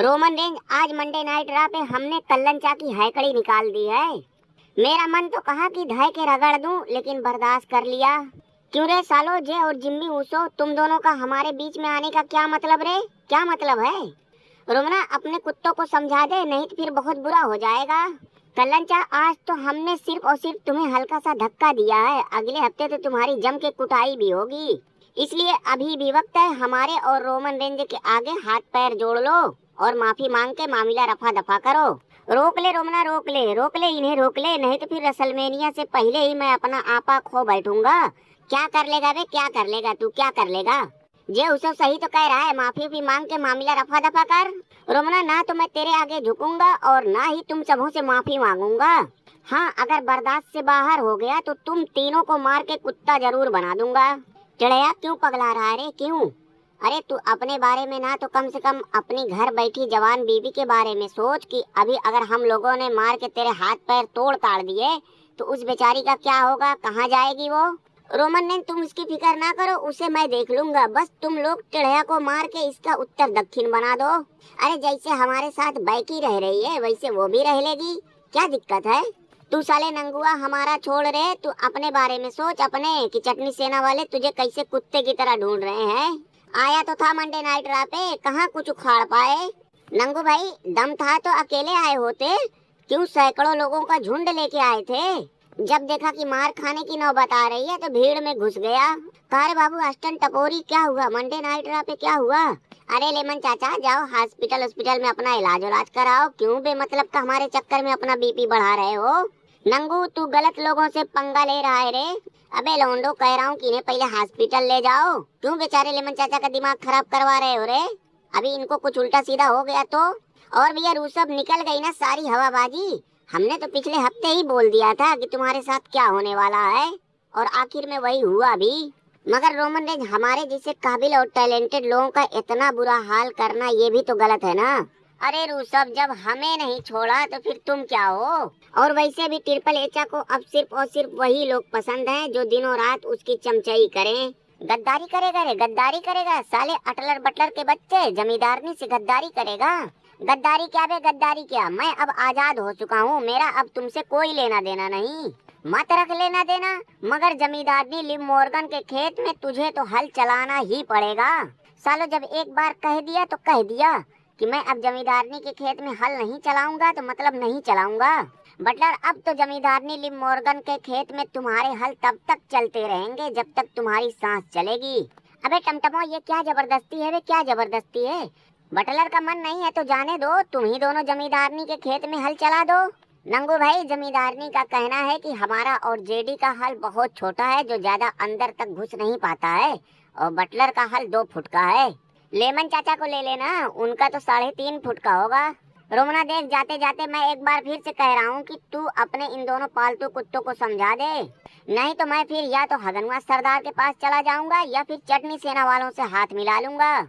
Roman Reigns, आज Monday night रा पे हमने कल्लन चा की हैकड़ी निकाल दी है। मेरा मन तो कहा कि धय के रगड़ दूं, लेकिन बर्दाश्त कर लिया। क्यों रे सालो, जे और जिम्मी ऊसो, तुम दोनों का हमारे बीच में आने का क्या मतलब रे? क्या मतलब है? रोमना, अपने कुत्तों को समझा दे, नहीं तो फिर बहुत बुरा हो जाएगा। कल्लन चा, आज तो हमने सिर्फ और सिर्फ तुम्हें हल्का सा धक्का दिया है, अगले हफ्ते तो तुम्हारी जम के कुटाई भी होगी। इसलिए अभी भी वक्त है, हमारे और रोमन रेंज के आगे हाथ पैर जोड़ लो और माफी मांग के मामला रफा दफा करो। रोक ले रोमना, रोक ले, इन्हें रोक ले, नहीं तो फिर रसलमेनिया से पहले ही मैं अपना आपा खो बैठूंगा। क्या कर लेगा बे, क्या कर लेगा तू, क्या कर लेगा? जे उसे सही तो कह रहा है, माफी भी मांग के मामला रफा दफा कर। रोमना, ना तो मैं तेरे आगे झुकूंगा और ना ही तुम सबों से माफी मांगूंगा। हाँ, अगर बर्दाश्त से बाहर हो गया तो तुम तीनों को मार के कुत्ता जरूर बना दूंगा। चिड़ैया, क्यों पगला रहा है रे, क्यों? अरे तू अपने बारे में ना तो कम से कम अपनी घर बैठी जवान बीवी के बारे में सोच कि अभी अगर हम लोगों ने मार के तेरे हाथ पैर तोड़ ताड़ दिए तो उस बेचारी का क्या होगा, कहाँ जाएगी वो? रोमन ने, तुम इसकी फिक्र ना करो, उसे मैं देख लूंगा। बस तुम लोग चिड़ैया को मार के इसका उत्तर दक्षिण बना दो। अरे जैसे हमारे साथ बैकी रह रही है वैसे वो भी रह लेगी, क्या दिक्कत है? तू साले नंगुआ हमारा छोड़ रहे, तू अपने बारे में सोच अपने, कि चटनी सेना वाले तुझे कैसे कुत्ते की तरह ढूंढ रहे हैं। आया तो था मंडे नाइट रा पे, कहाँ कुछ उखाड़ पाए। नंगू भाई, दम था तो अकेले आए होते, क्यों सैकड़ों लोगों का झुंड लेके आए थे? जब देखा कि मार खाने की नौबत आ रही है तो भीड़ में घुस गया। कारे बाबू अष्टन टपोरी, क्या हुआ मंडे नाइट रा पे, क्या हुआ? अरे लेमन चाचा, जाओ हॉस्पिटल में अपना इलाज कराओ, क्यों बेमतलब का हमारे चक्कर में अपना बीपी बढ़ा रहे हो? नंगू, तू गलत लोगों से पंगा ले रहा है रे। अबे लौंडो, कह रहा हूँ कि इन्हें पहले हॉस्पिटल ले जाओ। क्यों बेचारे लेमन चाचा का दिमाग खराब करवा रहे हो रे? अभी इनको कुछ उल्टा सीधा हो गया तो? और भैया रूसब, निकल गई ना सारी हवाबाजी। हमने तो पिछले हफ्ते ही बोल दिया था कि तुम्हारे साथ क्या होने वाला है, और आखिर में वही हुआ भी। मगर रोमन रेंज, हमारे जैसे काबिल और टैलेंटेड लोगों का इतना बुरा हाल करना ये भी तो गलत है ना। अरे रूसब, जब हमें नहीं छोड़ा तो फिर तुम क्या हो? और वैसे भी ट्रिपल एचा को अब सिर्फ और सिर्फ वही लोग पसंद हैं जो दिनों रात उसकी चमचाई करें। गद्दारी करेगा रे, गद्दारी करेगा, साले अटलर बटलर के बच्चे, जमींदारनी से गद्दारी करेगा। गद्दारी क्या बे, गद्दारी क्या? मैं अब आजाद हो चुका हूँ, मेरा अब तुमसे कोई लेना देना नहीं। मत रख लेना देना, मगर जमींदारनी लिम मॉर्गन के खेत में तुझे तो हल चलाना ही पड़ेगा। सालो, जब एक बार कह दिया तो कह दिया कि मैं अब जमींदारनी के खेत में हल नहीं चलाऊंगा तो मतलब नहीं चलाऊंगा। बटलर, अब तो जमींदारनी लिम मॉर्गन के खेत में तुम्हारे हल तब तक चलते रहेंगे जब तक तुम्हारी सांस चलेगी। अबे टमटमो, ये क्या जबरदस्ती है बे, क्या जबरदस्ती है? बटलर का मन नहीं है तो जाने दो, तुम ही दोनों जमींदारनी के खेत में हल चला दो। नंगू भाई, जमींदारनी का कहना है कि हमारा और जेडी का हल बहुत छोटा है, जो ज्यादा अंदर तक घुस नहीं पाता है, और बटलर का हल 2 फुट का है। लेमन चाचा को ले लेना, उनका तो 3.5 फुट का होगा। रोमना देख, जाते जाते मैं एक बार फिर से कह रहा हूँ कि तू अपने इन दोनों पालतू कुत्तों को समझा दे, नहीं तो मैं फिर या तो हगनवा सरदार के पास चला जाऊंगा या फिर चटनी सेना वालों से हाथ मिला लूंगा।